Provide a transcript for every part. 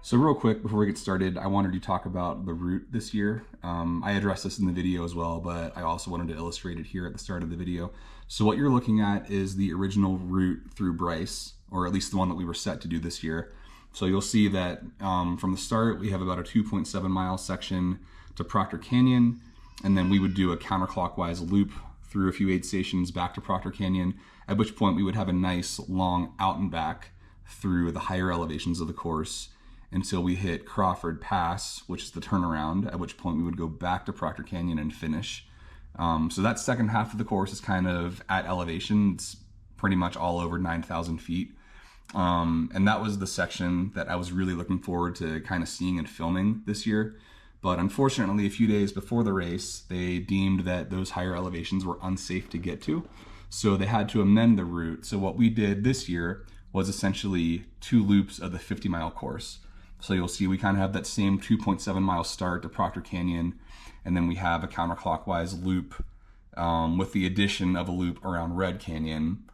So real quick, before we get started, I wanted to talk about the route this year. I addressed this in the video as well, but I also wanted to illustrate it here at the start of the video. So what you're looking at is the original route through Bryce, or at least the one that we were set to do this year. So you'll see that from the start, we have about a 2.7 mile section to Proctor Canyon, and then we would do a counterclockwise loop through a few aid stations back to Proctor Canyon, at which point we would have a nice long out and back through the higher elevations of the course until we hit Crawford Pass, which is the turnaround, at which point we would go back to Proctor Canyon and finish. So that second half of the course is kind of at elevation. It's pretty much all over 9,000 feet. And that was the section that I was really looking forward to kind of seeing and filming this year. But unfortunately, a few days before the race, they deemed that those higher elevations were unsafe to get to. So they had to amend the route. So what we did this year was essentially 2 loops of the 50-mile course. So you'll see we kind of have that same 2.7 mile start to Proctor Canyon, and then we have a counterclockwise loop with the addition of a loop around Red Canyon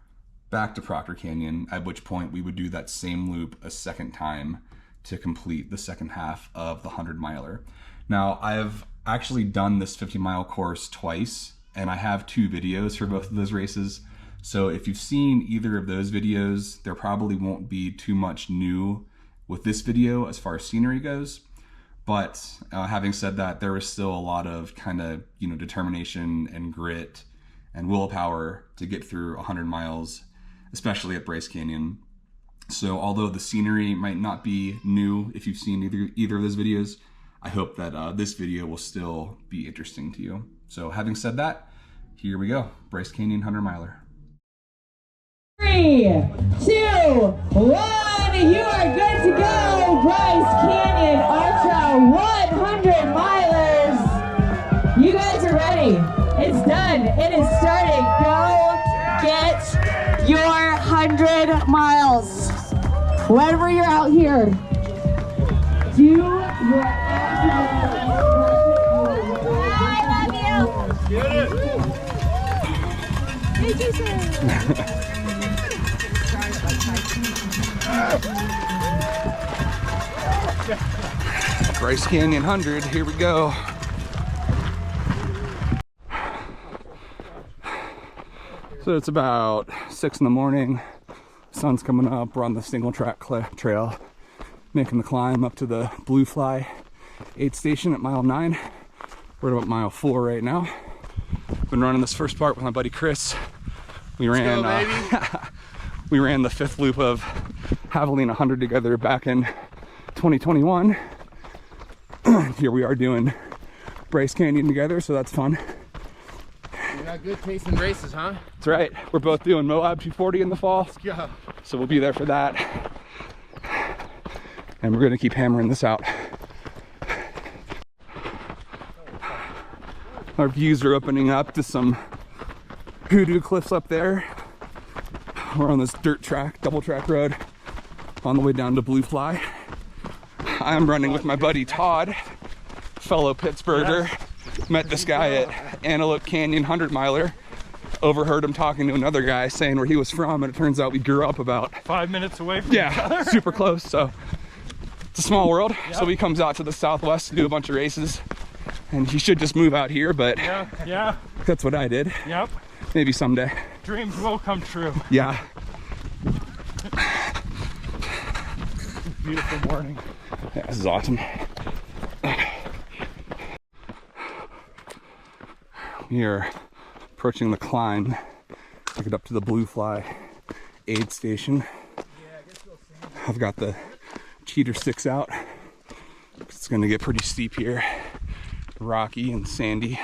back to Proctor Canyon, at which point we would do that same loop a second time to complete the second half of the 100-miler. Now, I've actually done this 50-mile course twice, and I have 2 videos for both of those races. So if you've seen either of those videos, there probably won't be too much new with this video as far as scenery goes. But having said that, there is still a lot of kind of, determination and grit and willpower to get through 100 miles, especially at Bryce Canyon. So although the scenery might not be new if you've seen either of those videos, I hope that this video will still be interesting to you. So having said that, here we go, Bryce Canyon 100-miler. 3, 2, 1. You are good to go, Bryce Canyon Ultra 100 milers. You guys are ready. It's done. It is starting. Go get your 100 miles. Whenever you're out here, do your I love you. Get it. Thank you, sir. Bryce Canyon 100, here we go. So it's about 6 in the morning, sun's coming up, we're on the single track trail, making the climb up to the Blue Fly aid station at mile 9. We're at about mile 4 right now. Been running this first part with my buddy Chris. We ran we ran the 5th loop of Haviland 100 together back in 2021. Here we are doing Bryce Canyon together, so that's fun. You got good taste in races, huh? That's right. We're both doing Moab 240 in the fall. Let's go. So we'll be there for that. And we're gonna keep hammering this out. Our views are opening up to some hoodoo cliffs up there. We're on this dirt track, double track road on the way down to Blue Fly. I'm running with my buddy Todd, fellow Pittsburgher. Yes. Met this guy at Antelope Canyon 100-miler. Overheard him talking to another guy saying where he was from, and it turns out we grew up about 5 minutes away from each other. Super close. So it's a small world. Yep. So he comes out to the southwest to do a bunch of races, and he should just move out here, but yeah, that's what I did. Yep. Maybe someday. Dreams will come true. Yeah. Beautiful morning. Yeah, this is awesome. We are approaching the climb to get up to the Blue Fly aid station. I've got the cheater sticks out. It's going to get pretty steep here. Rocky and sandy.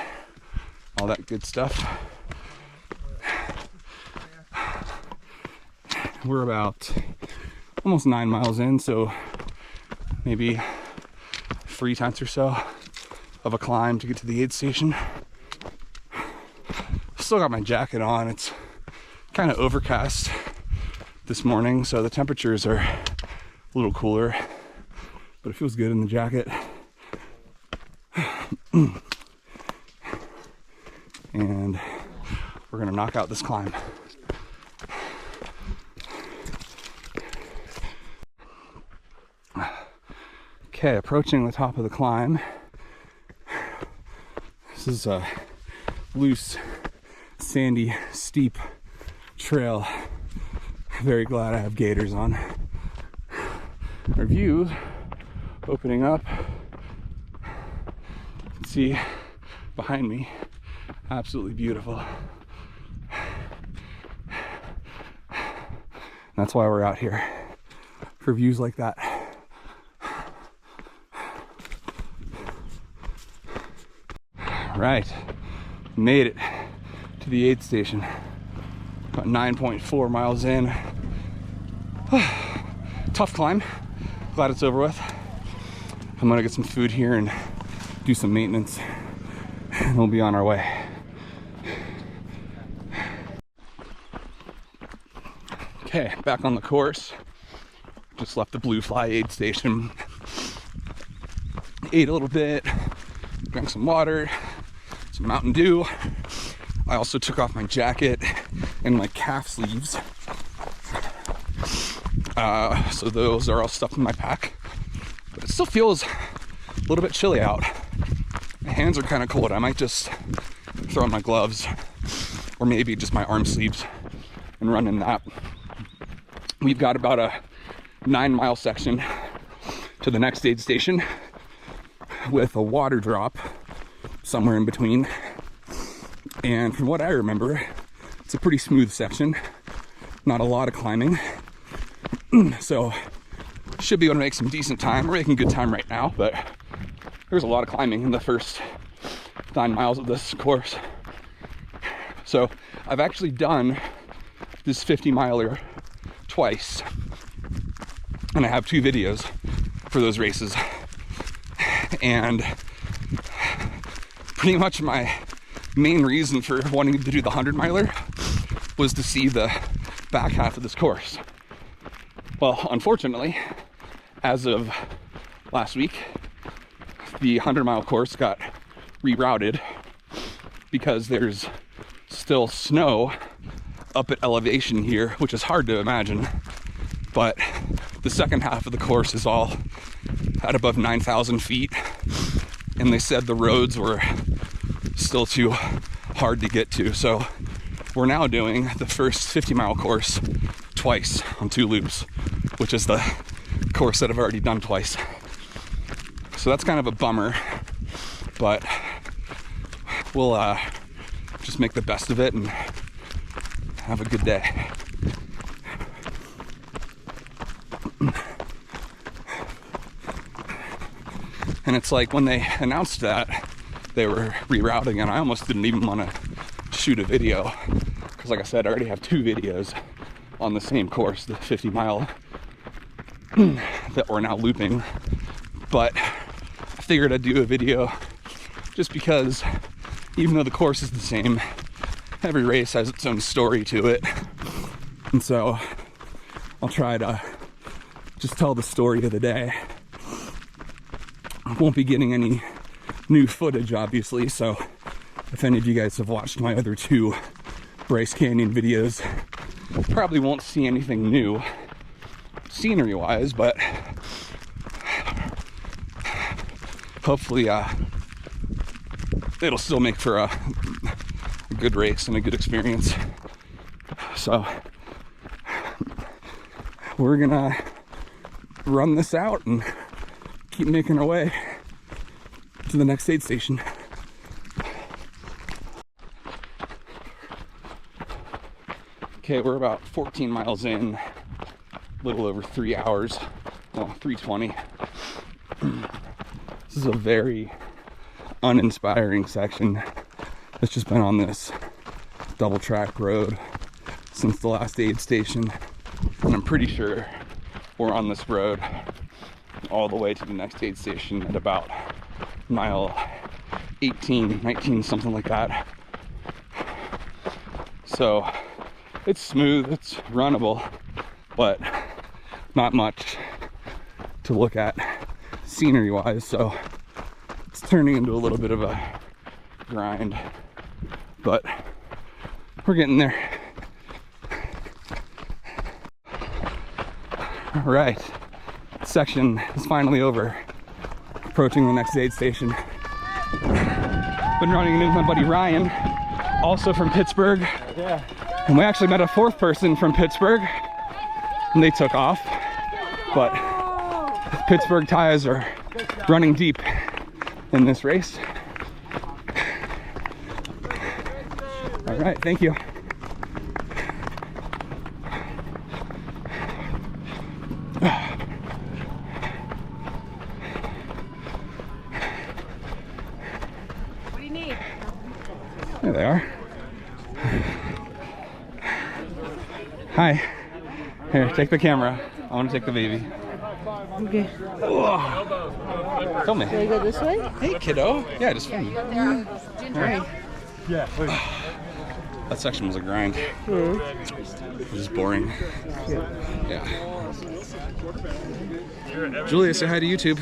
All that good stuff. We're about almost 9 miles in, so maybe 3/10 or so of a climb to get to the aid station. Still got my jacket on. It's kind of overcast this morning, so the temperatures are a little cooler, but it feels good in the jacket. And we're gonna knock out this climb. Okay, approaching the top of the climb. This is a loose, sandy, steep trail. Very glad I have gaiters on. Our view opening up. You can see behind me, absolutely beautiful. That's why we're out here, for views like that. Right, made it to the aid station. About 9.4 miles in. Tough climb. Glad it's over with. I'm gonna get some food here and do some maintenance, and we'll be on our way. Okay, back on the course. Just left the Blue Fly aid station. Ate a little bit, drank some water, some Mountain Dew. I also took off my jacket and my calf sleeves. So those are all stuffed in my pack. But it still feels a little bit chilly out. My hands are kind of cold. I might just throw on my gloves, or maybe just my arm sleeves and run in that. We've got about a 9-mile section to the next aid station with a water drop somewhere in between. And from what I remember, it's a pretty smooth section, not a lot of climbing. So should be able to make some decent time. We're making good time right now, but there's a lot of climbing in the first 9 miles of this course. So I've actually done this 50-miler twice, and I have 2 videos for those races. And pretty much my main reason for wanting to do the 100-miler was to see the back half of this course. Well, unfortunately, as of last week, the 100-mile course got rerouted because there's still snow up at elevation here, which is hard to imagine. But the second half of the course is all at above 9,000 feet. And they said the roads were still too hard to get to. So we're now doing the first 50-mile course twice on 2 loops, which is the course that I've already done twice. So that's kind of a bummer, but we'll just make the best of it and have a good day. And it's like when they announced that they were rerouting, and I almost didn't even want to shoot a video because, like I said, I already have 2 videos on the same course, the 50-mile that we're now looping. But I figured I'd do a video just because, even though the course is the same, every race has its own story to it. And so I'll try to just tell the story of the day. I won't be getting any new footage, obviously, so if any of you guys have watched my other 2 Bryce Canyon videos, probably won't see anything new scenery wise, but hopefully it'll still make for a good race and a good experience. So we're gonna run this out and keep making our way to the next aid station. Okay, we're about 14 miles in, a little over 3 hours, well, 3:20. This is a very uninspiring section. It's just been on this double track road since the last aid station, and I'm pretty sure we're on this road all the way to the next aid station at about mile 18, 19, something like that. So it's smooth, it's runnable, but not much to look at scenery wise, so it's turning into a little bit of a grind, but we're getting there. All right, section is finally over. approaching the next aid station. Been running into my buddy Ryan, also from Pittsburgh. Yeah. And we actually met a fourth person from Pittsburgh, and they took off. But Pittsburgh ties are running deep in this race. All right, thank you. What do you need? There they are. Hi. Here, take the camera. I want to take the baby. Okay. Whoa. Film me. Do I go this way? Hey, kiddo. Yeah, just film me. Alright. Yeah, please. That section was a grind. It was boring. Yeah. Julia, say hi to YouTube.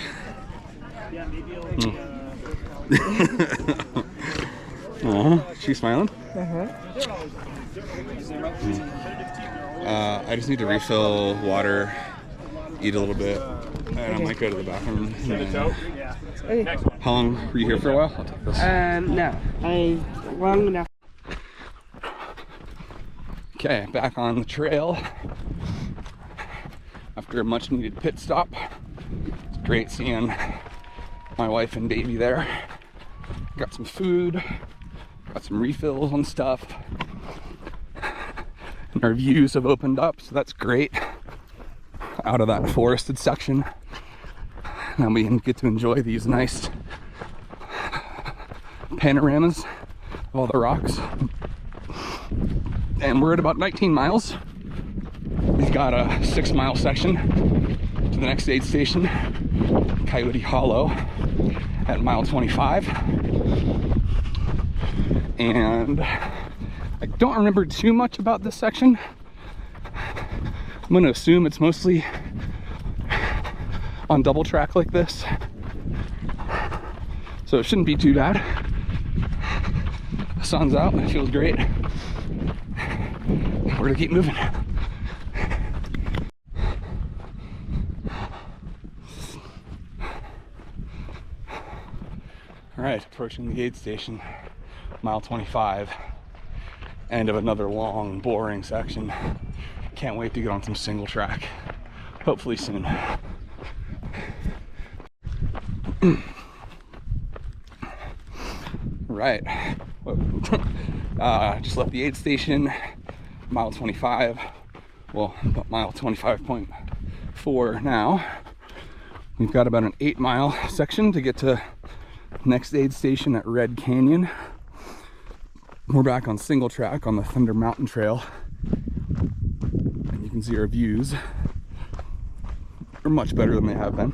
She's smiling. I just need to refill water, eat a little bit, and I might go to the bathroom. Okay. How long were you here for a while? I'll take this. No. Long enough. Okay, back on the trail after a much needed pit stop. It's great seeing my wife and baby there. Got some food, got some refills on stuff, and our views have opened up, so that's great. Out of that forested section, now we can get to enjoy these nice panoramas of all the rocks. And we're at about 19 miles. We've got a 6-mile section to the next aid station, Coyote Hollow, at mile 25. And I don't remember too much about this section. I'm going to assume it's mostly on double track like this, so it shouldn't be too bad. The sun's out, it feels great. We're gonna keep moving. All right, approaching the aid station, mile 25, end of another long, boring section. Can't wait to get on some single track, hopefully soon. Right, just left the aid station, mile 25, well, about mile 25.4 now. We've got about an 8-mile section to get to next aid station at Red Canyon. We're back on single track on the Thunder Mountain Trail, and you can see our views are much better than they have been.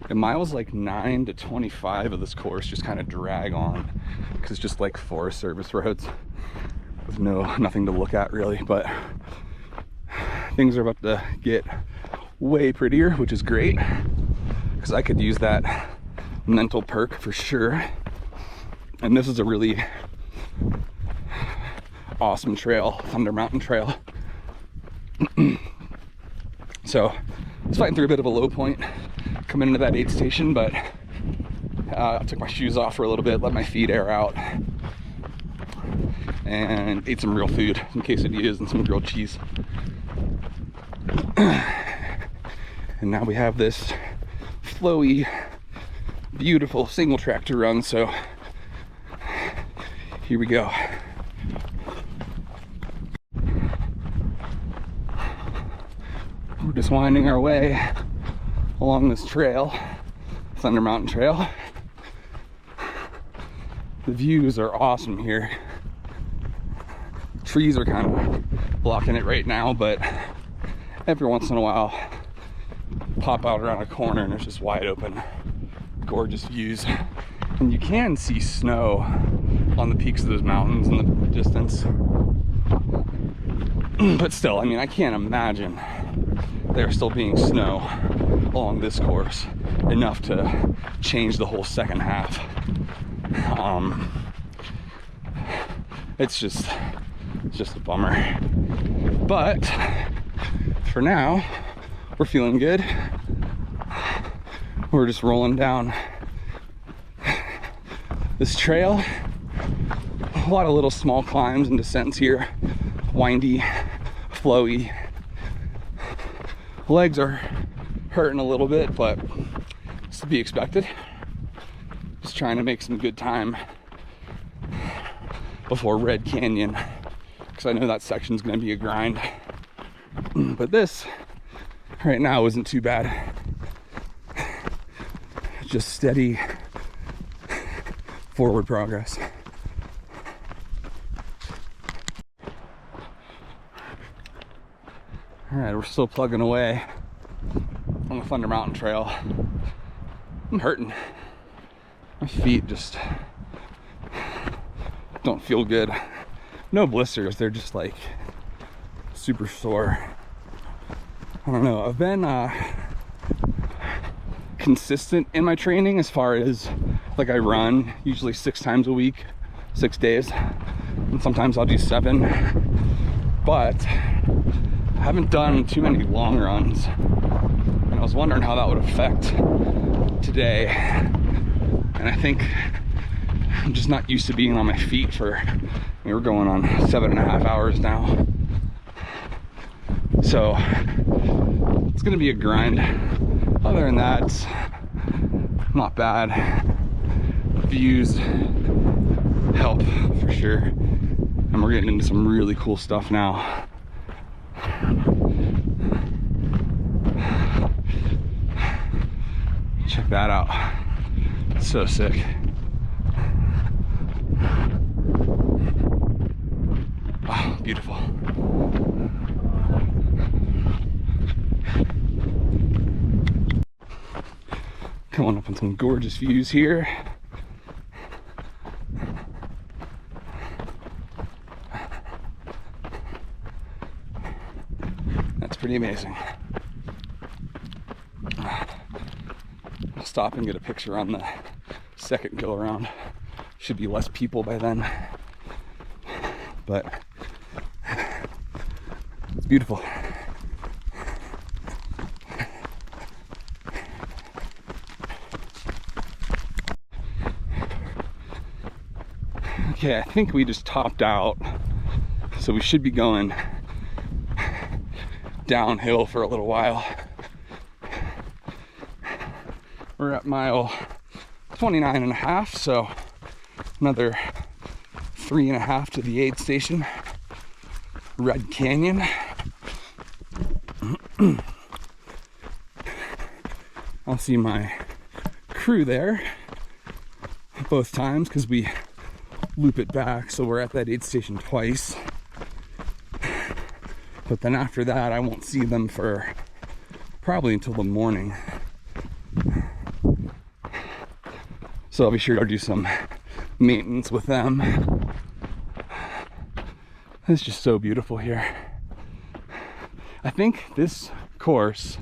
And miles like 9 to 25 of this course just kind of drag on because it's just like Forest Service roads with nothing to look at really, but things are about to get way prettier, which is great because I could use that mental perk for sure. And this is a really awesome trail, Thunder Mountain Trail. So it's fighting through a bit of a low point coming into that aid station, but I took my shoes off for a little bit, let my feet air out, and ate some real food, some quesadillas and some grilled cheese. And now we have this flowy, beautiful single track to run, so here we go. We're just winding our way along this trail, Thunder Mountain Trail. The views are awesome here. Trees are kind of blocking it right now, but every once in a while pop out around a corner and it's just wide open, gorgeous views. And you can see snow on the peaks of those mountains in the distance. But still, I mean, I can't imagine there still being snow along this course enough to change the whole second half. It's just a bummer. But for now, we're feeling good. we're just rolling down this trail. A lot of little small climbs and descents here. Windy, flowy. Legs are hurting a little bit, but it's to be expected. Just trying to make some good time before Red Canyon, because I know that section's gonna be a grind. But this right now isn't too bad. Just steady forward progress. All right, we're still plugging away on the Thunder Mountain Trail. I'm hurting. My feet just don't feel good. No blisters, they're just like super sore. I don't know, I've been consistent in my training as far as like I run usually 6 times a week, 6 days, and sometimes I'll do 7, but I haven't done too many long runs, and I was wondering how that would affect today. And I think I'm just not used to being on my feet for, we're going on 7.5 hours now. So it's gonna be a grind. Other than that, it's not bad. Views help for sure. And we're getting into some really cool stuff now. Check that out. It's so sick. Oh, beautiful. Coming up on some gorgeous views here. That's pretty amazing. I'll stop and get a picture on the second go around. Should be less people by then, but it's beautiful. Okay, I think we just topped out, so we should be going downhill for a little while. We're at mile 29.5, so another 3.5 to the aid station, Red Canyon. I'll see my crew there both times because we loop it back, so we're at that aid station twice. But then after that, I won't see them for probably until the morning. So I'll be sure to do some maintenance with them. It's just so beautiful here. I think this course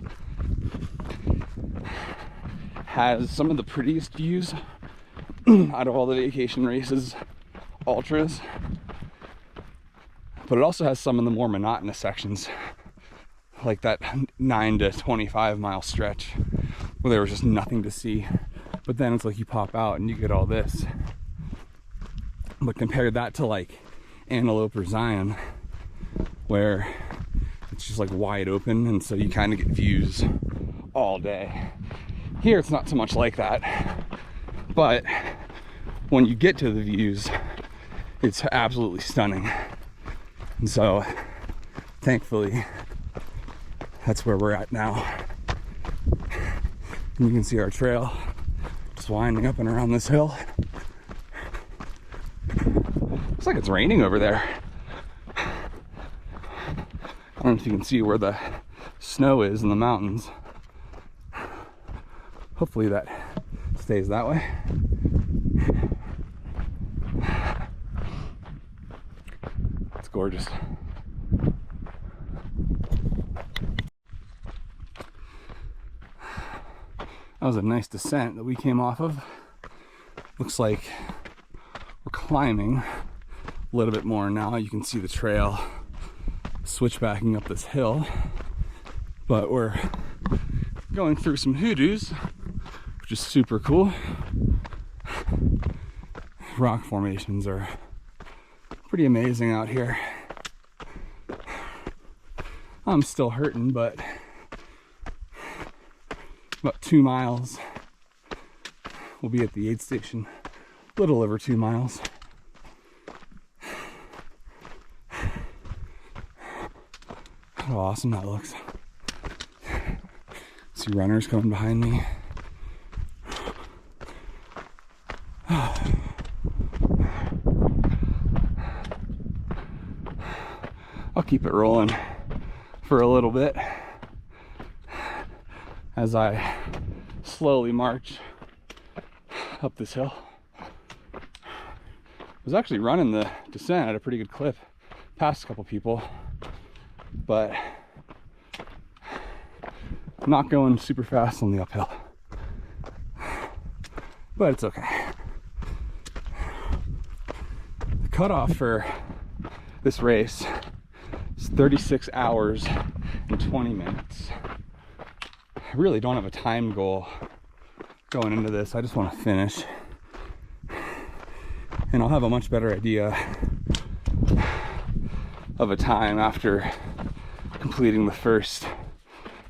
has some of the prettiest views out of all the vacation races, ultras, but it also has some of the more monotonous sections, like that 9 to 25 mile stretch where there was just nothing to see. But then it's like you pop out and you get all this. But compare that to like Antelope or Zion, where it's just like wide open, and so you kind of get views all day. Here it's not so much like that, but when you get to the views, it's absolutely stunning. And so thankfully that's where we're at now. And you can see our trail just winding up and around this hill. Looks like it's raining over there. I don't know if you can see where the snow is in the mountains. Hopefully that stays that way. It's gorgeous. That was a nice descent that we came off of. Looks like we're climbing a little bit more now. You can see the trail switchbacking up this hill, but we're going through some hoodoos which is super cool. Rock formations are pretty amazing out here. I'm still hurting, but about 2 miles. We'll be at the aid station, a little over 2 miles. How awesome that looks. See runners coming behind me. I'll keep it rolling for a little bit as I slowly march up this hill. I was actually running the descent at a pretty good clip, past a couple people, but I'm not going super fast on the uphill. But it's okay. The cutoff for this race is 36 hours and 20 minutes. I really don't have a time goal going into this. I just want to finish. And I'll have a much better idea of a time after completing the first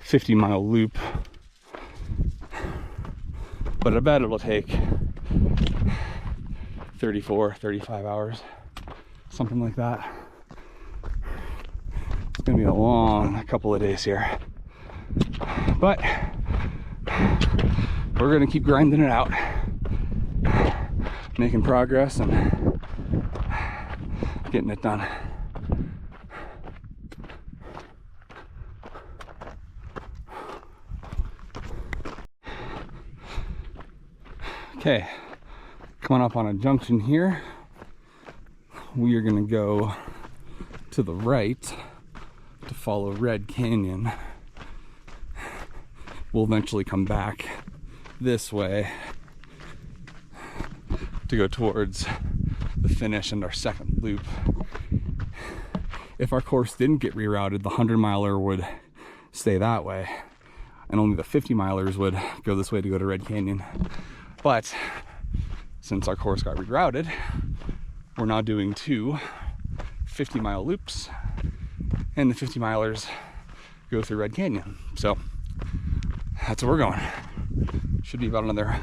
50-mile loop. But I bet it'll take 34, 35 hours, something like that. It's gonna be a long couple of days here. But we're gonna keep grinding it out, making progress and getting it done. Okay, coming up on a junction here, we are gonna go to the right to follow Red Canyon. We'll eventually come back this way to go towards the finish and our second loop. If our course didn't get rerouted, the 100-miler would stay that way, and only the 50-milers would go this way to go to Red Canyon. But since our course got rerouted, we're now doing 2 50-mile loops, and the 50-milers go through Red Canyon. So that's where we're going. Should be about another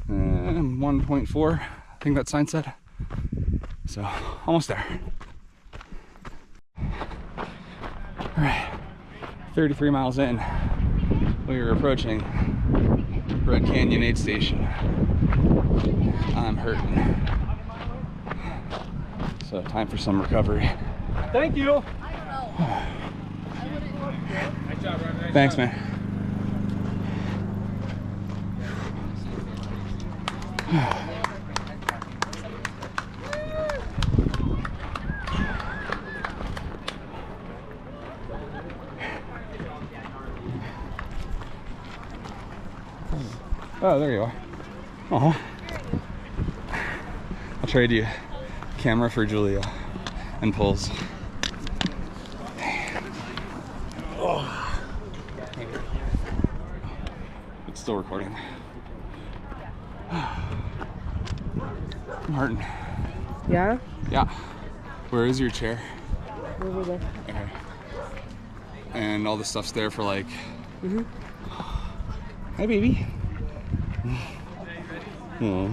1.4, I think that sign said. So almost there. All right, 33 miles in, we are approaching Red Canyon aid station. I'm hurting. So time for some recovery. Thank you. Thanks, man. Oh, there you are. Uh-huh. I'll trade you camera for Julia and poles. Oh. It's still recording. Martin. Yeah? Yeah. Where is your chair? Over there. Okay. And all the stuff's there for like... Mm-hmm. Hi, baby. Oh.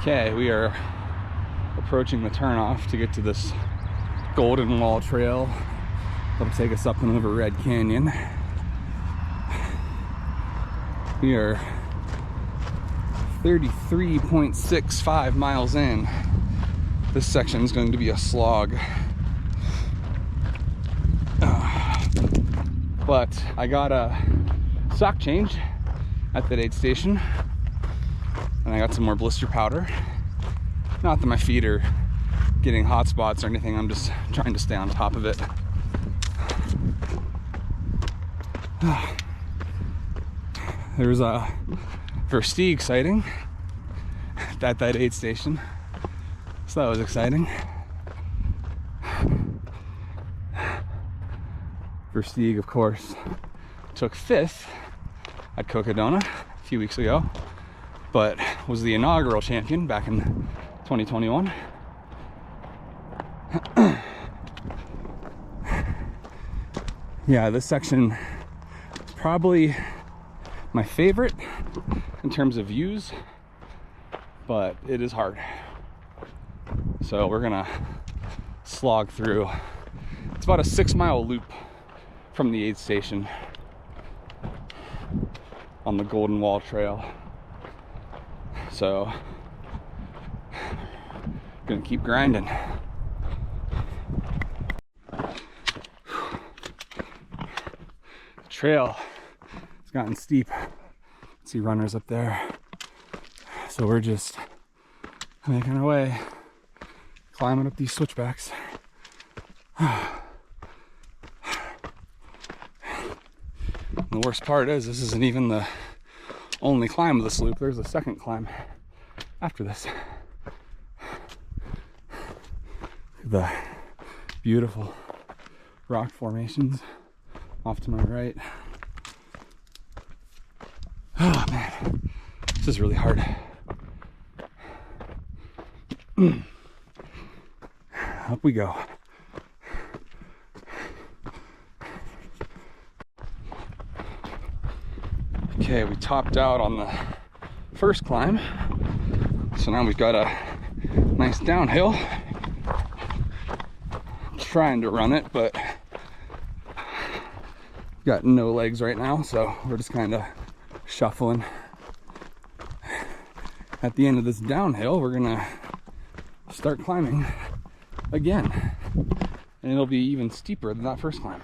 Okay, we are approaching the turnoff to get to this Golden Wall Trail that'll take us up and over Red Canyon. We are 33.65 miles in. This section is going to be a slog. But I got a sock change at that aid station, and I got some more blister powder. Not that my feet are getting hot spots or anything, I'm just trying to stay on top of it. There's a Versteeg sighting at that aid station, so that was exciting. Versteeg, of course, took 5th at Cocodona a few weeks ago, but was the inaugural champion back in 2021. Yeah, this section is probably my favorite in terms of views, but it is hard. So we're gonna slog through. It's about a 6-mile loop from the aid station on the Golden Wall Trail. So gonna keep grinding. The trail has gotten steep. See runners up there. So we're just making our way, climbing up these switchbacks. The worst part is this isn't even the only climb of this loop. There's a second climb after this. The beautiful rock formations off to my right. Oh man, this is really hard. Up we go. Okay, we topped out on the first climb, so now we've got a nice downhill. I'm trying to run it, but got no legs right now, so we're just kind of shuffling. At the end of this downhill, we're gonna start climbing again, and it'll be even steeper than that first climb.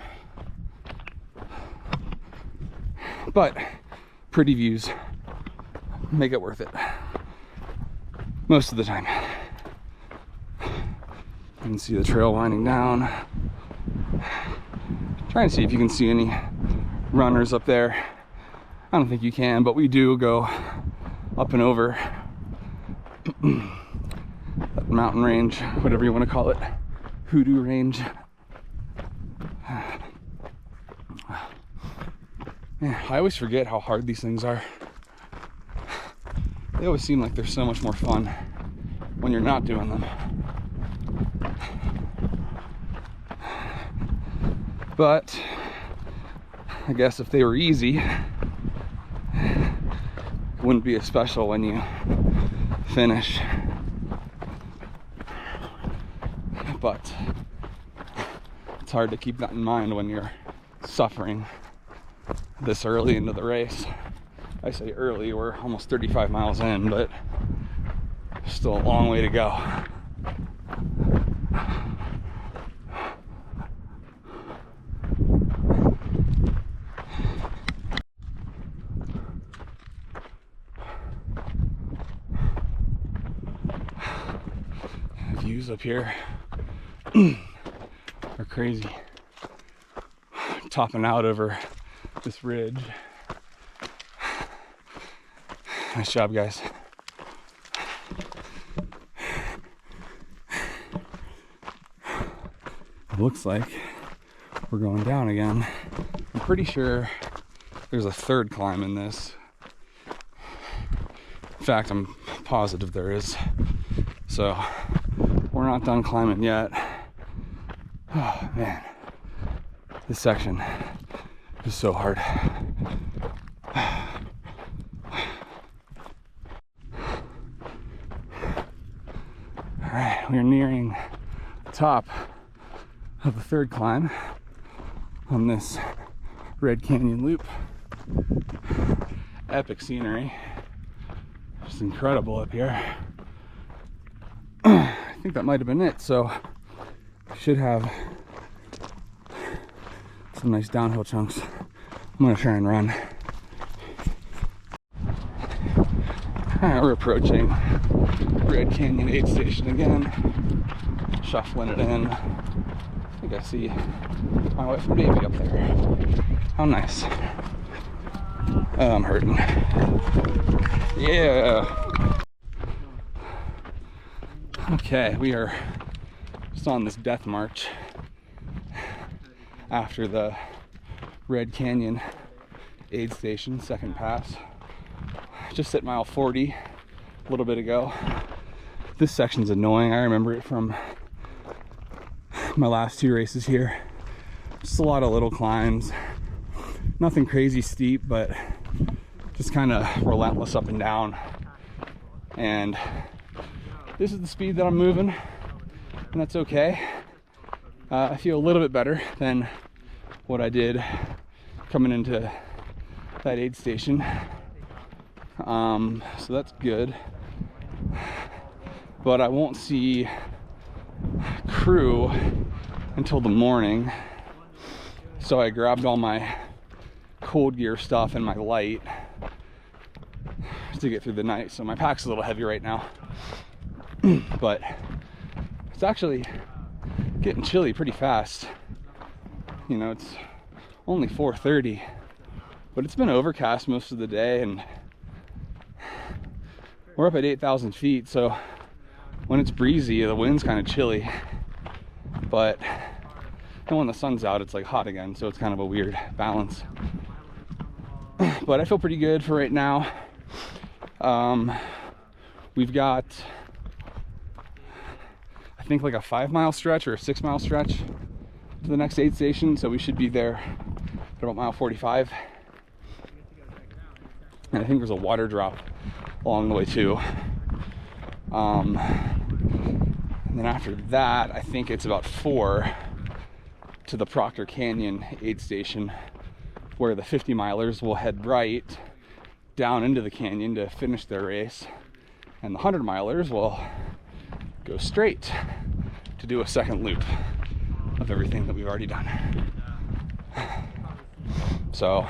But pretty views make it worth it most of the time. You can see the trail winding down. Trying to see if you can see any runners up there. I don't think you can, but we do go up and over that mountain range, whatever you want to call it, hoodoo range. Man, I always forget how hard these things are. They always seem like they're so much more fun when you're not doing them. But I guess if they were easy, it wouldn't be as special when you finish. But it's hard to keep that in mind when you're suffering this early into the race. I say early, we're almost 35 miles in, but still a long way to go. Views up here are crazy. Topping out over this ridge. Nice job, guys. It looks like we're going down again. I'm pretty sure there's a third climb in this. In fact, I'm positive there is. So we're not done climbing yet. Oh man, this section is so hard. All right, we're nearing the top of the third climb on this Red Canyon loop. Epic scenery. Just incredible up here. I think that might have been it, so we should have some nice downhill chunks. I'm gonna try and run. Alright, we're approaching Red Canyon aid station again. Shuffling it in. I think I see my wife and baby up there. How nice. Oh, I'm hurting. Yeah. Okay, we are just on this death march after the Red Canyon aid station, second pass. Just hit mile 40 a little bit ago. This section's annoying. I remember it from my last 2 races here. Just a lot of little climbs. Nothing crazy steep, but just kind of relentless up and down. And this is the speed that I'm moving, and that's okay. I feel a little bit better than what I did coming into that aid station. So that's good. But I won't see crew until the morning. So I grabbed all my cold gear stuff and my light to get through the night. So my pack's a little heavy right now. But it's actually getting chilly pretty fast. You know, it's only 4:30, but it's been overcast most of the day, and we're up at 8,000 feet, so when it's breezy, the wind's kind of chilly, but then when the sun's out, it's like hot again, so it's kind of a weird balance. But I feel pretty good for right now. We've got, I think, like a 5-mile stretch or a 6-mile stretch to the next aid station, so we should be there at about mile 45. And I think there's a water drop along the way too. And then after that, I think it's about 4 to the Proctor Canyon aid station, where the 50-milers will head right down into the canyon to finish their race, and the 100-milers will go straight to do a second loop of everything that we've already done. So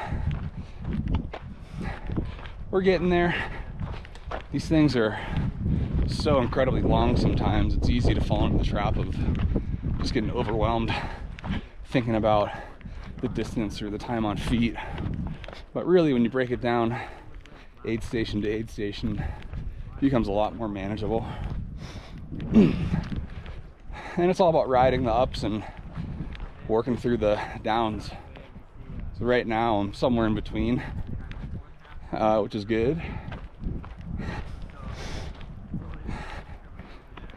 we're getting there. These things are so incredibly long sometimes. It's easy to fall into the trap of just getting overwhelmed thinking about the distance or the time on feet. But really, when you break it down aid station to aid station, it becomes a lot more manageable. And it's all about riding the ups and working through the downs. So right now I'm somewhere in between, which is good.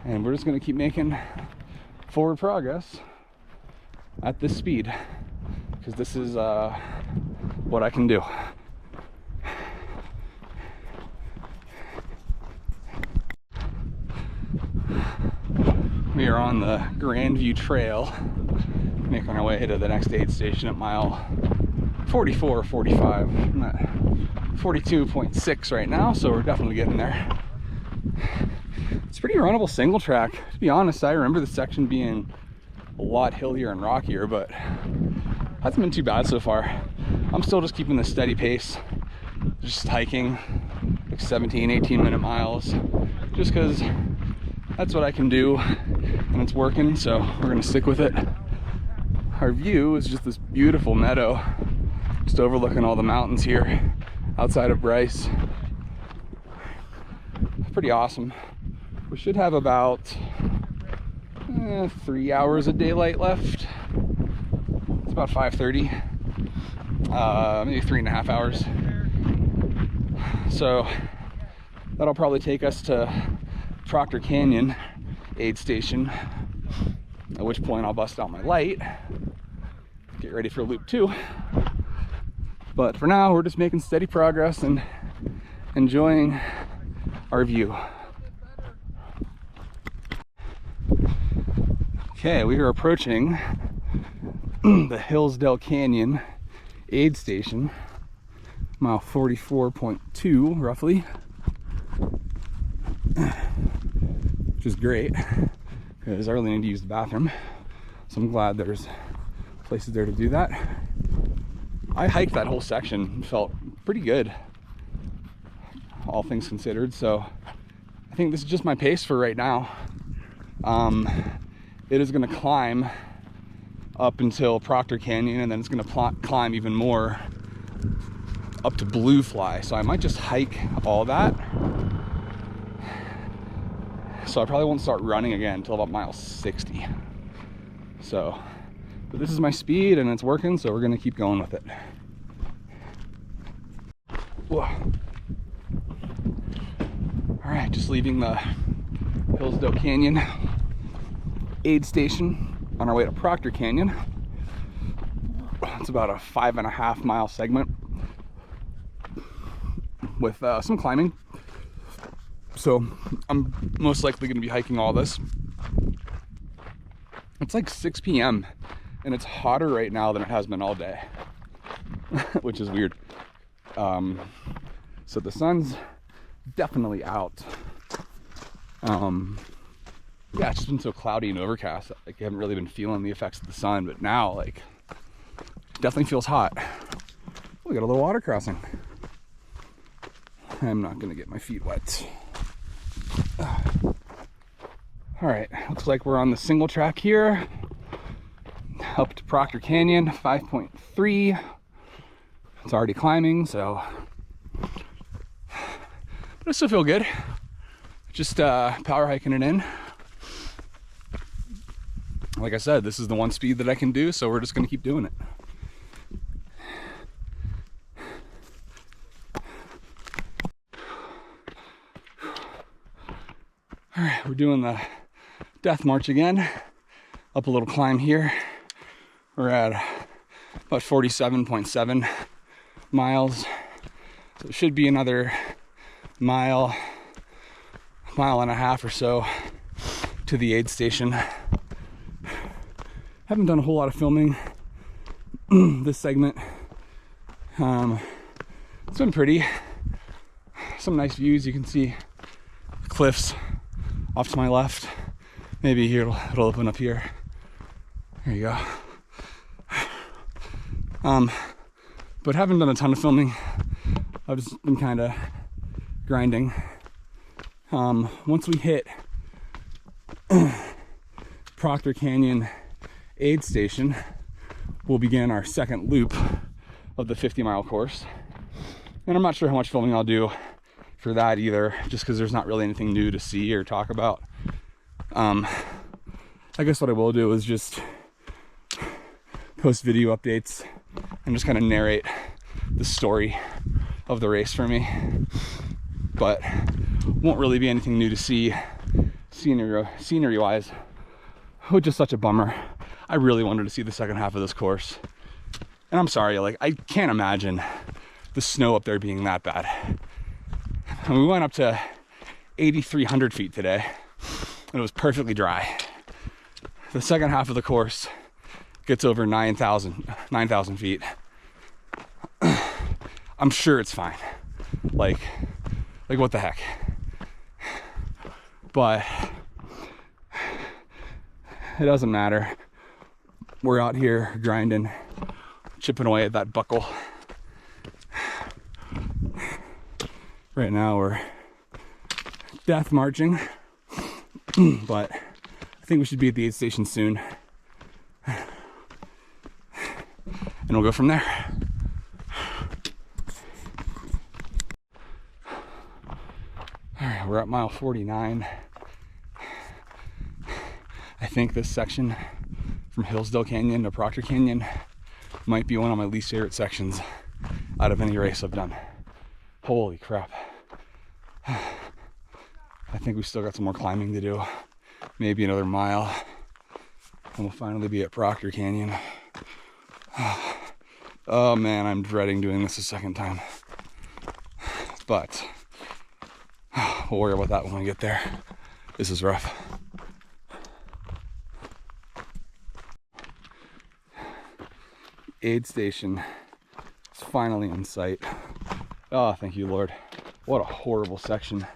And we're just gonna keep making forward progress at this speed, because this is what I can do. We are on the Grandview Trail, making our way to the next aid station at mile 44 or 45. I'm at 42.6 right now, so we're definitely getting there. It's pretty runnable single track. To be honest, I remember the section being a lot hillier and rockier, but hasn't been too bad so far. I'm still just keeping the steady pace, just hiking like 17, 18-minute miles, just because that's what I can do, and it's working, so we're gonna stick with it. Our view is just this beautiful meadow, just overlooking all the mountains here outside of Bryce. Pretty awesome. We should have about 3 hours of daylight left. It's about 5:30, maybe 3.5 hours. So that'll probably take us to Proctor Canyon aid station, at which point I'll bust out my light, get ready for loop 2. But for now, we're just making steady progress and enjoying our view. Okay, we are approaching the Hillsdale Canyon aid station, mile 44.2 roughly, which is great because I really need to use the bathroom, so I'm glad there's places there to do that. I hiked that whole section, felt pretty good, all things considered, so I think this is just my pace for right now. It is going to climb up until Proctor Canyon, and then it's going to climb even more up to Blue Fly, so I might just hike all that. So I probably won't start running again until about mile 60. So But this is my speed and it's working, so we're gonna keep going with it. Whoa. All right, just leaving the Hillsdale Canyon aid station on our way to Proctor Canyon. It's about a 5.5 mile segment with some climbing. So I'm most likely gonna be hiking all this. It's like 6 p.m. and it's hotter right now than it has been all day, which is weird. So the sun's definitely out. Yeah, it's just been so cloudy and overcast. Like, I haven't really been feeling the effects of the sun, but now, like, it definitely feels hot. We got a little water crossing. I'm not gonna get my feet wet. All right, looks like we're on the single track here. Up to Proctor Canyon, 5.3. It's already climbing, so. But I still feel good. Just power hiking it in. Like I said, this is the one speed that I can do, so we're just gonna keep doing it. All right, we're doing the death march again. Up a little climb here. We're at about 47.7 miles. So it should be another mile and a half or so to the aid station. Haven't done a whole lot of filming this segment. It's been pretty. Some nice views. You can see cliffs off to my left. Maybe here it'll open up here. There you go. But haven't done a ton of filming. I've just been kind of grinding. Once we hit Proctor Canyon aid station, we'll begin our second loop of the 50-mile course. And I'm not sure how much filming I'll do for that either, just because there's not really anything new to see or talk about. I guess what I will do is just post video updates and just kind of narrate the story of the race for me. But won't really be anything new to see scenery wise, which is such a bummer. I really wanted to see the second half of this course. And I'm sorry, like, I can't imagine the snow up there being that bad. And we went up to 8,300 feet today, and it was perfectly dry. The second half of the course gets over 9,000 feet. I'm sure it's fine. Like what the heck? But it doesn't matter. We're out here grinding, chipping away at that buckle. Right now we're death marching, but I think we should be at the aid station soon. And we'll go from there. All right, we're at mile 49. I think this section from Hillsdale Canyon to Proctor Canyon might be one of my least favorite sections out of any race I've done. Holy crap. I think we still got some more climbing to do. Maybe another mile. And we'll finally be at Proctor Canyon. Oh man, I'm dreading doing this a second time. But we'll worry about that when we get there. This is rough. Aid station is finally in sight. Oh, thank you, Lord. What a horrible section.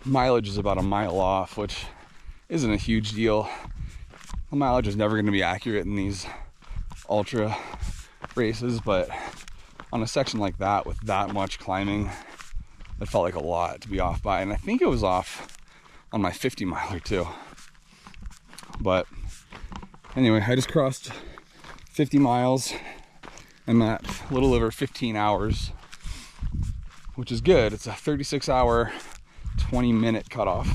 Mileage is about a mile off, which isn't a huge deal. The mileage is never going to be accurate in these ultra races, but on a section like that with that much climbing, it felt like a lot to be off by. And I think it was off on my 50 miler too. But anyway, I just crossed 50 miles. I'm at a little over 15 hours, which is good. It's a 36-hour, 20-minute cutoff.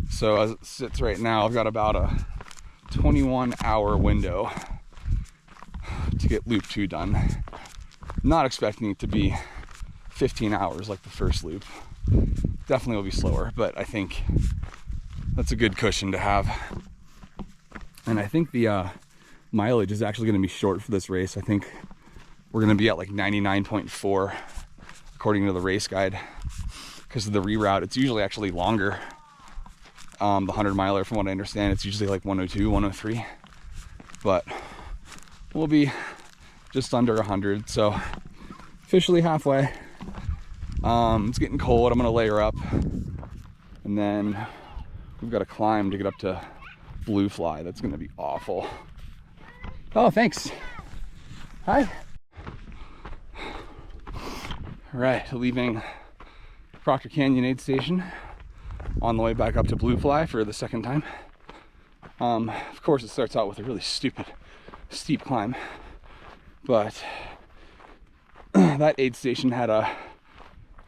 So as it sits right now, I've got about a 21-hour window to get loop 2 done. Not expecting it to be 15 hours like the first loop. Definitely will be slower, but I think that's a good cushion to have. And I think the mileage is actually going to be short for this race. I think we're going to be at like 99.4 according to the race guide. Because of the reroute, it's usually actually longer. The 100-miler, from what I understand, it's usually like 102, 103. But we'll be just under 100, so officially halfway. It's getting cold. I'm gonna layer up, and then we've got to climb to get up to Blue Fly. That's gonna be awful. Oh, thanks. Hi. All right, leaving Proctor Canyon aid station on the way back up to Blue Fly for the second time. Of course, it starts out with a really stupid, steep climb, but that aid station had a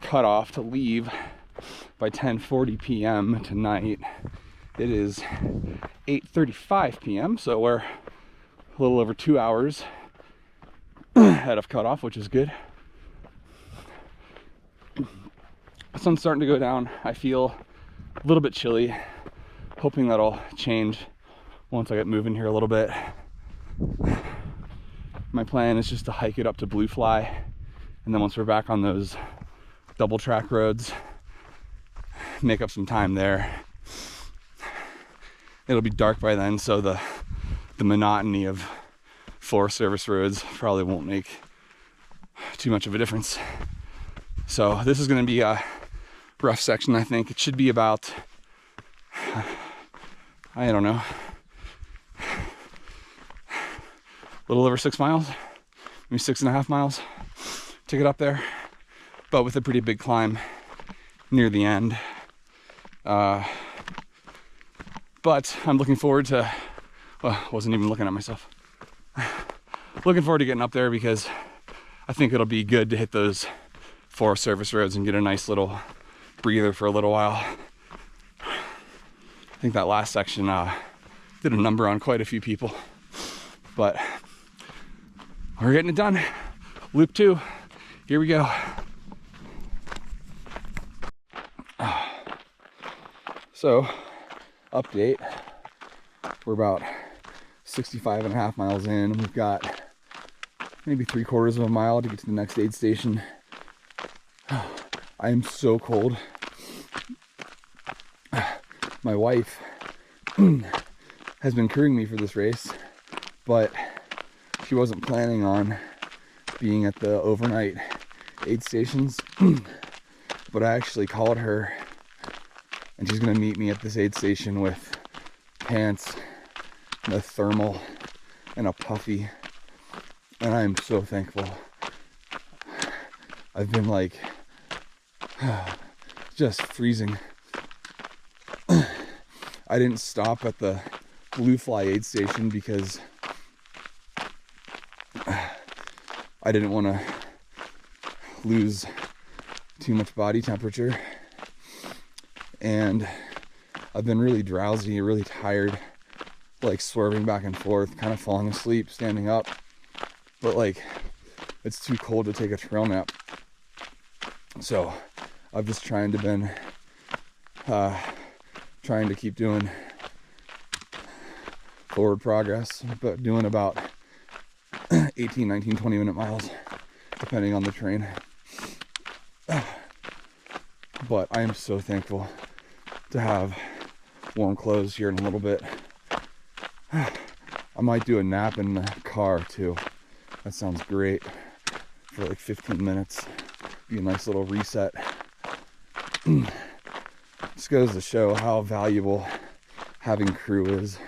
cutoff to leave by 10:40 p.m. tonight. It is 8:35 p.m., so we're a little over 2 hours ahead of cutoff, which is good. Sun's starting to go down. I feel a little bit chilly. Hoping that'll change once I get moving here a little bit. My plan is just to hike it up to Blue Fly, and then once we're back on those double track roads, make up some time there. It'll be dark by then, so the monotony of Forest Service roads probably won't make too much of a difference. So this is going to be a rough section. I think it should be about, I don't know, a little over 6 miles, maybe 6.5 miles to get up there, but with a pretty big climb near the end. But I'm looking forward to, well, wasn't even looking at myself. Looking forward to getting up there because I think it'll be good to hit those Forest Service roads and get a nice little breather for a little while. I think that last section did a number on quite a few people, but we're getting it done. Loop 2, here we go. So, update, we're about 65.5 miles in. We've got maybe 3/4 of a mile to get to the next aid station. I am so cold. My wife has been crewing me for this race, but she wasn't planning on being at the overnight aid stations. But I actually called her, and she's gonna meet me at this aid station with pants and a thermal and a puffy, and I am so thankful. I've been like just freezing. I didn't stop at the Blue Fly aid station because I didn't want to lose too much body temperature, and I've been really drowsy, really tired, like swerving back and forth, kind of falling asleep, standing up, but like it's too cold to take a trail nap. So I've just trying to keep doing forward progress, but doing about 18, 19, 20 minute miles depending on the terrain. But I am so thankful to have warm clothes here in a little bit. I might do a nap in the car too. That sounds great for like 15 minutes. Be a nice little reset. This goes to show how valuable having crew is.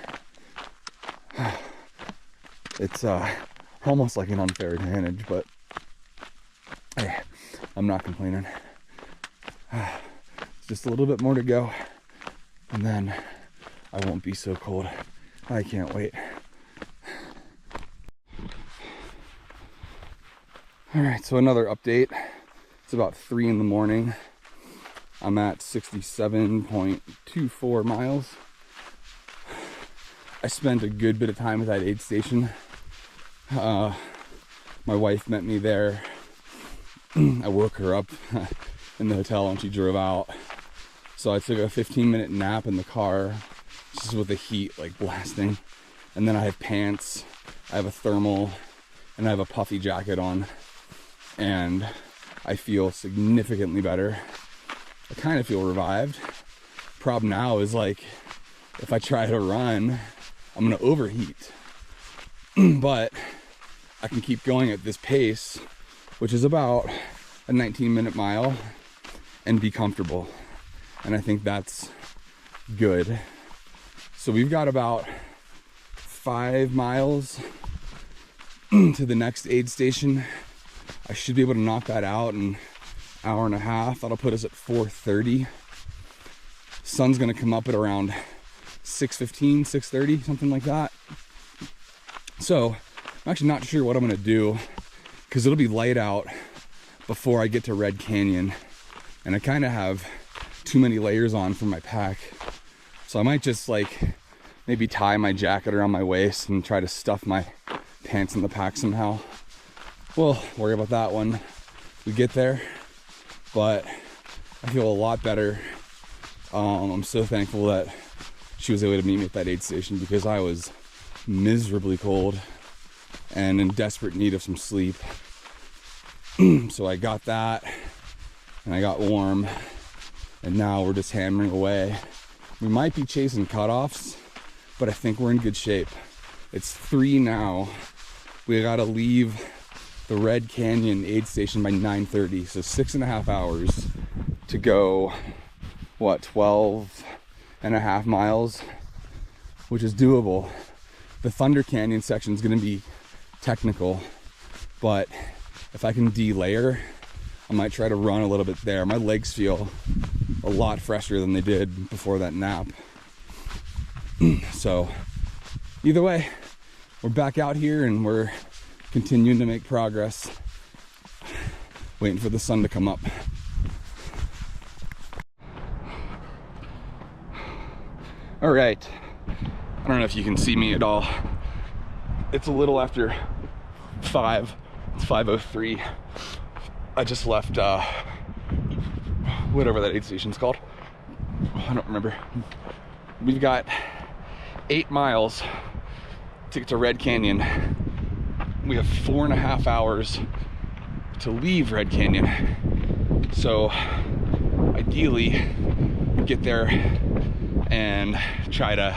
It's almost like an unfair advantage, but hey, I'm not complaining. Just a little bit more to go, and then I won't be so cold. I can't wait. All right, so another update. It's about 3 in the morning. I'm at 67.24 miles. I spent a good bit of time at that aid station. My wife met me there. I woke her up in the hotel when she drove out. So I took a 15-minute nap in the car, just with the heat like blasting. And then I have pants, I have a thermal, and I have a puffy jacket on. And I feel significantly better. I kind of feel revived. Problem now is like, if I try to run, I'm gonna overheat. But I can keep going at this pace, which is about a 19-minute mile, and be comfortable. And I think that's good. So we've got about 5 miles to the next aid station. I should be able to knock that out in an hour and a half. That'll put us at 4:30. Sun's gonna come up at around 6:15, 6:30, something like that. So I'm actually not sure what I'm gonna do, because it'll be light out before I get to Red Canyon. And I kind of have too many layers on for my pack. So I might just like maybe tie my jacket around my waist and try to stuff my pants in the pack somehow. We'll worry about that when we get there. But I feel a lot better. I'm so thankful that she was able to meet me at that aid station, because I was miserably cold and in desperate need of some sleep. So I got that, and I got warm, and now we're just hammering away. We might be chasing cutoffs, but I think we're in good shape. It's 3 now. We gotta leave the Red Canyon aid station by 9:30, so 6.5 hours to go, what, 12.5 miles, which is doable. The Thunder Canyon section is gonna be technical, but if I can delayer, I might try to run a little bit there. My legs feel a lot fresher than they did before that nap. So either way, we're back out here and we're continuing to make progress, waiting for the sun to come up. All right, I don't know if you can see me at all. It's a little after 5, it's 5:03. I just left whatever that aid station's called. I don't remember. We've got 8 miles to get to Red Canyon. We have 4.5 hours to leave Red Canyon. So ideally get there and try to,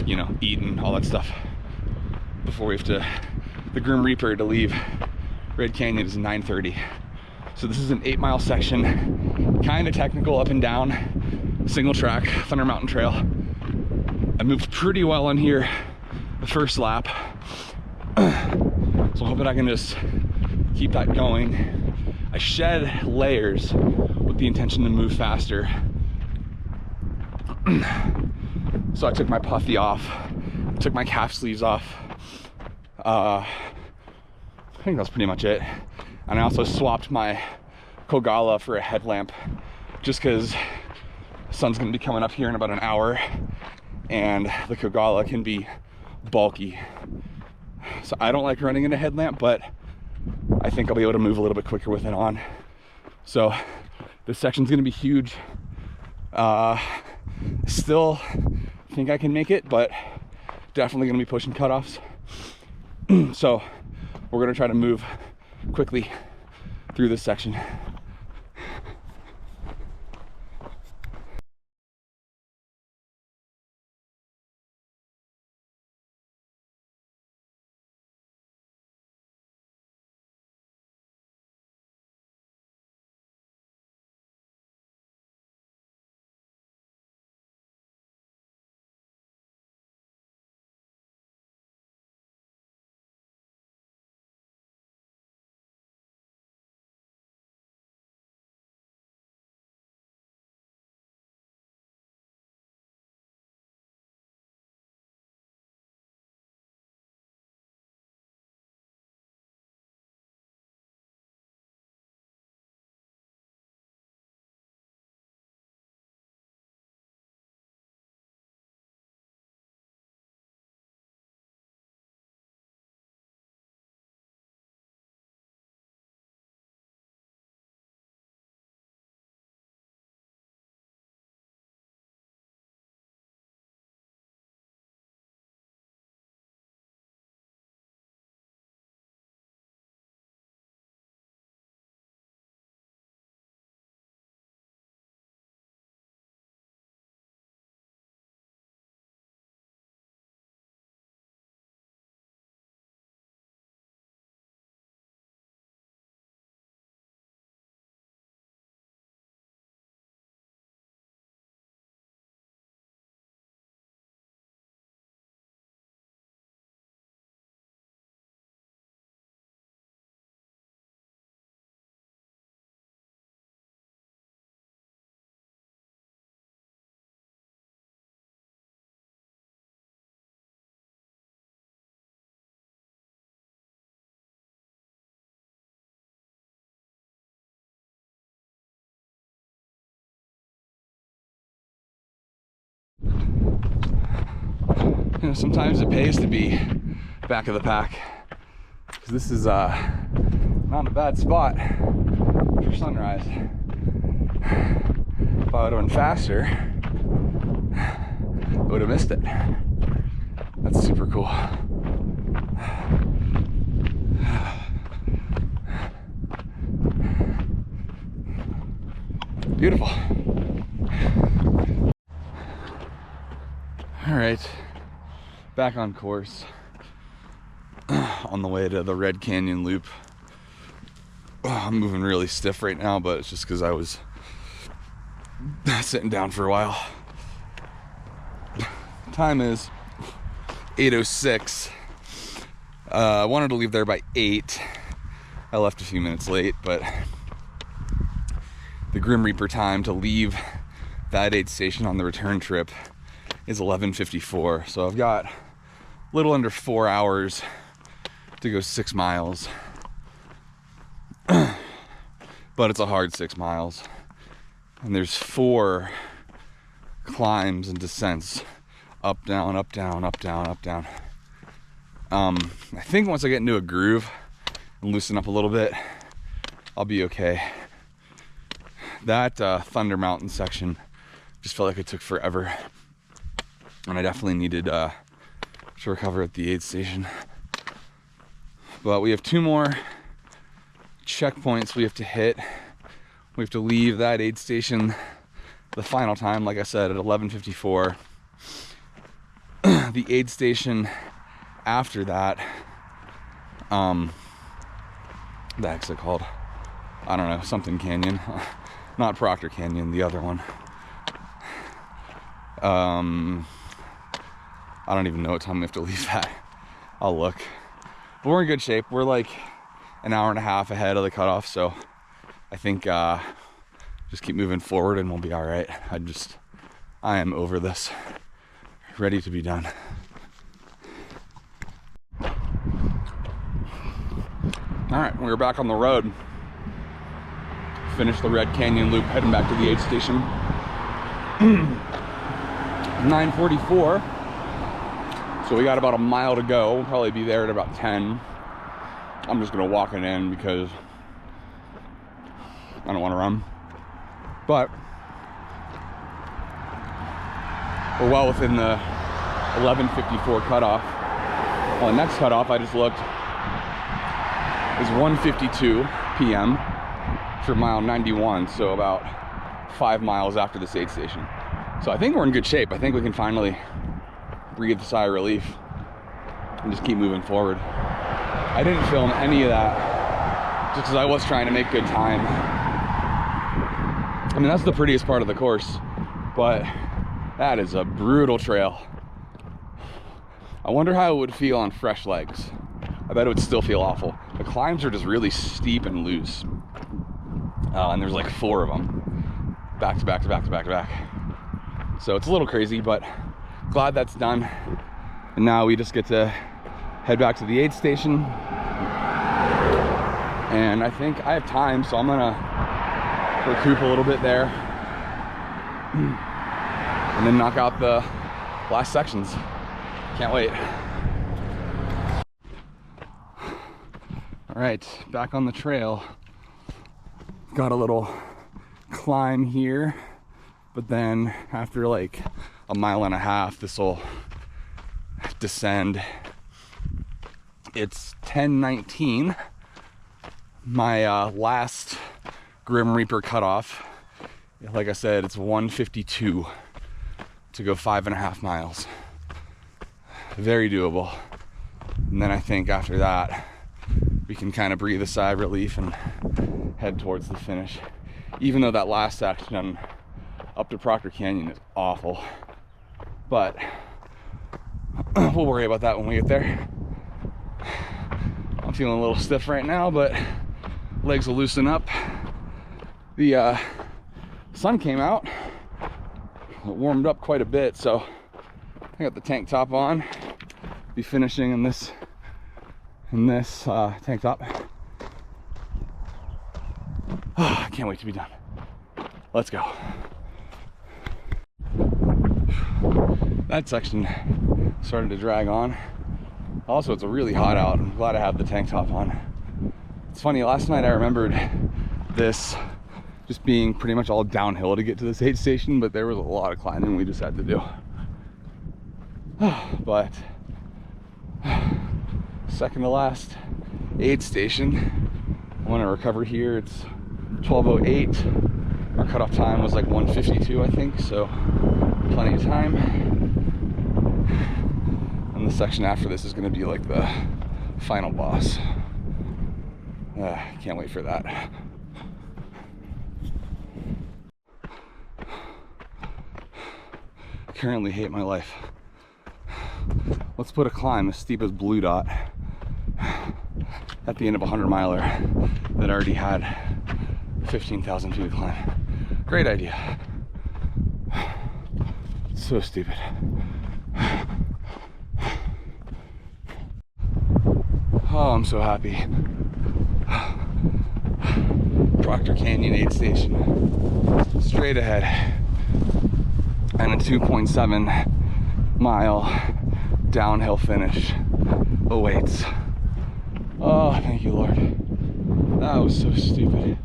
you know, eat and all that stuff before we have to, the Grim Reaper to leave Red Canyon is 9:30. So this is an 8-mile section, kind of technical, up and down, single track, Thunder Mountain Trail. I moved pretty well on here the first lap. So I'm hoping I can just keep that going. I shed layers with the intention to move faster. So I took my puffy off, took my calf sleeves off. I think that's pretty much it. And I also swapped my Kogala for a headlamp, just because the sun's gonna be coming up here in about an hour, and the Kogala can be bulky. So I don't like running in a headlamp, but I think I'll be able to move a little bit quicker with it on. So this section's gonna be huge. Still think I can make it, but definitely gonna be pushing cutoffs. So we're gonna try to move quickly through this section. You know, sometimes it pays to be back of the pack, because this is not a bad spot for sunrise. If I would have been faster, I would have missed it. That's super cool. Beautiful. All right, back on course on the way to the Red Canyon Loop. I'm moving really stiff right now, but it's just because I was sitting down for a while. Time is 8:06. I wanted to leave there by 8. I left a few minutes late, but the Grim Reaper time to leave that aid station on the return trip is 11:54. So I've got a little under 4 hours to go 6 miles. But it's a hard 6 miles. And there's 4 climbs and descents. Up, down, up, down, up, down, up, down. I think once I get into a groove and loosen up a little bit, I'll be okay. That Thunder Mountain section just felt like it took forever. And I definitely needed to recover at the aid station. But we have 2 more checkpoints we have to hit. We have to leave that aid station the final time, like I said, at 11:54. The aid station after that, the heck's it called? I don't know, something Canyon. Not Proctor Canyon, the other one. I don't even know what time we have to leave that. I'll look. But we're in good shape. We're like an hour and a half ahead of the cutoff, so I think just keep moving forward and we'll be all right. I am over this. Ready to be done. All right, we're back on the road. Finished the Red Canyon Loop, heading back to the aid station. 9:44. So we got about a mile to go. We'll probably be there at about 10. I'm just gonna walk it in because I don't want to run. But we're well within the 11:54 cutoff. Well, the next cutoff I just looked is 1:52 p.m. for mile 91, so about 5 miles after this aid station. So I think we're in good shape. I think we can finally breathe a sigh of relief and just keep moving forward. I didn't film any of that just because I was trying to make good time. I mean, that's the prettiest part of the course, but that is a brutal trail. I wonder how it would feel on fresh legs. I bet it would still feel awful. The climbs are just really steep and loose. And there's like 4 of them. Back to back to back to back to back. So it's a little crazy, but glad that's done. And now we just get to head back to the aid station. And I think I have time, so I'm gonna recoup a little bit there. And then knock out the last sections. Can't wait. All right, back on the trail. Got a little climb here, but then after like a mile and a half, this will descend. It's 10:19. My last Grim Reaper cutoff. Like I said, it's 1:52 to go 5.5 miles. Very doable. And then I think after that, we can kind of breathe a sigh of relief and head towards the finish. Even though that last section up to Proctor Canyon is awful. But we'll worry about that when we get there. I'm feeling a little stiff right now, but legs will loosen up. The sun came out. It warmed up quite a bit, so I got the tank top on. Be finishing in this tank top. Oh, I can't wait to be done. Let's go. that section started to drag on. Also, it's really hot out. I'm glad I have the tank top on. It's funny, last night I remembered this just being pretty much all downhill to get to this aid station, but there was a lot of climbing we just had to do. But second to last aid station. I want to recover here. It's 12:08. Our cutoff time was like 1:52, I think, so plenty of time. And the section after this is going to be like the final boss. Can't wait for that. Currently hate my life. Let's put a climb as steep as Blue Dot at the end of a 100-miler that already had 15,000 feet to climb. Great idea. So stupid. Oh, I'm so happy. Proctor Canyon aid station. Straight ahead. And a 2.7 mile downhill finish awaits. Oh, thank you, Lord. That was so stupid.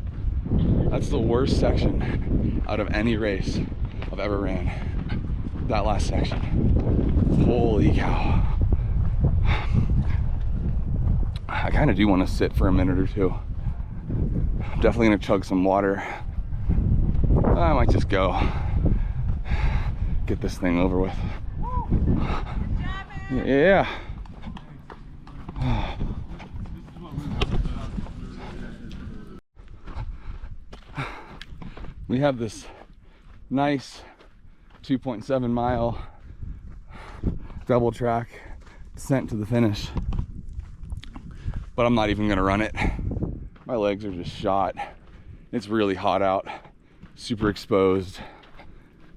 That's the worst section out of any race I've ever ran. That last section. Holy cow. I kind of do want to sit for a minute or two. I'm definitely going to chug some water. I might just go get this thing over with. Yeah. We have this nice 2.7 mile double track descent to the finish, but I'm not even gonna run it. My legs are just shot. It's really hot out, super exposed.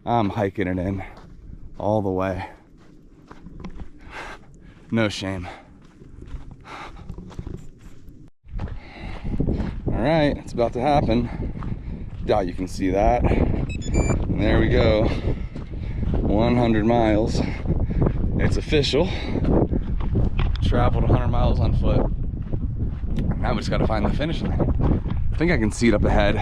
I'm hiking it in all the way. No shame. All right, it's about to happen. Doubt you can see that. And there we go. 100 miles. It's official. Traveled 100 miles on foot. Now we just gotta find the finish line. I think I can see it up ahead.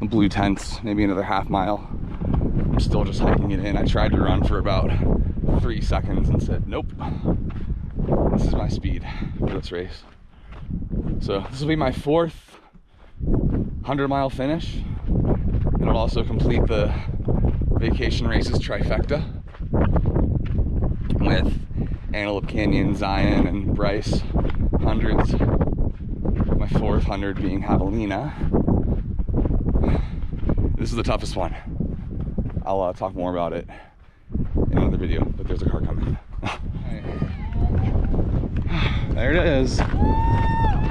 The blue tents, maybe another half mile. I'm still just hiking it in. I tried to run for about 3 seconds and said, nope. This is my speed for this race. So this will be my 4th 100-mile finish. It'll also complete the vacation races trifecta with Antelope Canyon, Zion, and Bryce hundreds. My 4th 100 being Javelina. This is the toughest one. I'll talk more about it in another video, but there's a car coming. There it is.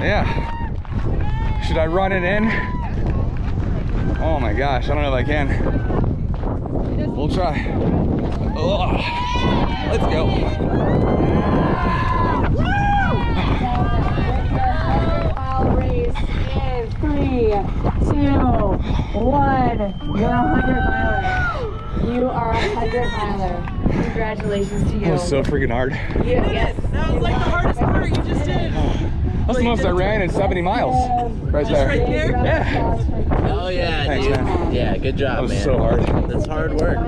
Yeah. Should I run it in? Oh my gosh, I don't know if I can. We'll try. Ugh. Let's go. I'll race in 3, 2, 1. You're a 100-miler. You are a 100-miler. Congratulations to you. That was so freaking hard. Yes. That was like the hardest part you just did. That's the most I ran in 70 miles. Right there. Right there? Yeah. Oh yeah, Thanks, dude. man. Yeah, good job, That was man. so hard. That's hard work.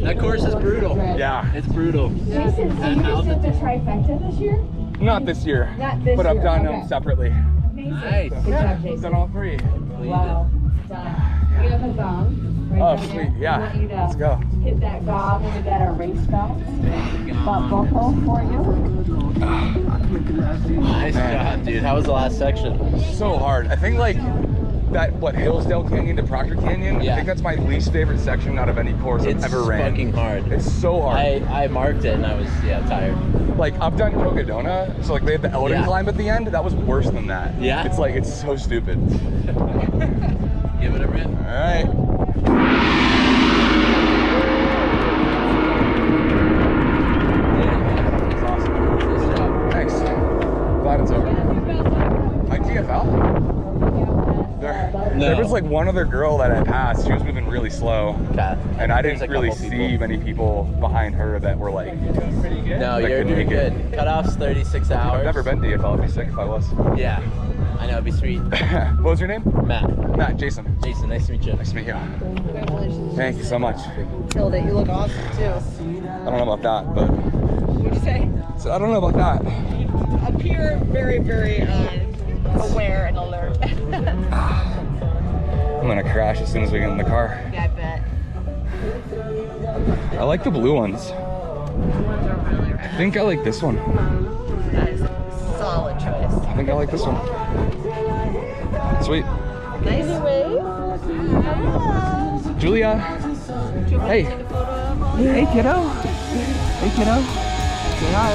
That course is brutal. Yeah. It's brutal. Jason, so you just did the trifecta this year? Not this year. Not this but I've year, done okay. them separately. Amazing. Nice. Good job, I've Jason. done all 3. Wow. Done. We have a gong. Right Oh, down sweet. there. Yeah. I want you to Let's go. hit that gong and we got a race belt. Buckle for you. Nice job, dude. How was the last section? So hard. I think like that, Hillsdale Canyon to Proctor Canyon, Yeah. I think that's my least favorite section out of any course I've ever ran. It's fucking hard. It's so hard. I marked it and I was, tired. Like, I've done Cogadona, so like they had the Eldon Yeah. climb at the end. That was worse than that. Yeah? It's like, it's so stupid. Give it a rip. All right. That's awesome. Nice job. Thanks. Glad it's over. My TFL? There was like one other girl that I passed. She was moving really slow. Okay. And I There's didn't a really couple see people. many people behind her that were like, No, that you're couldn't make it. good. Cutoff's 36 hours. I've never been to DFL. I'd be sick if I was. Yeah. I know, it'd be sweet. What was your name? Matt. Matt, Jason. Jason, nice to meet you. Nice to meet you. Congratulations. Thank you so much. Killed it. You look awesome too. I don't know about that, but What'd you say? so I don't know about that. Appear very, very aware and alert. I'm gonna crash as soon as we get in the car. Yeah, I bet. I like the blue ones. Ones are really I think I like this one. That is a solid choice. I think I like this one. Sweet. Nice wave. Julia. Hey. Hey, kiddo. Hey, kiddo. Say hi.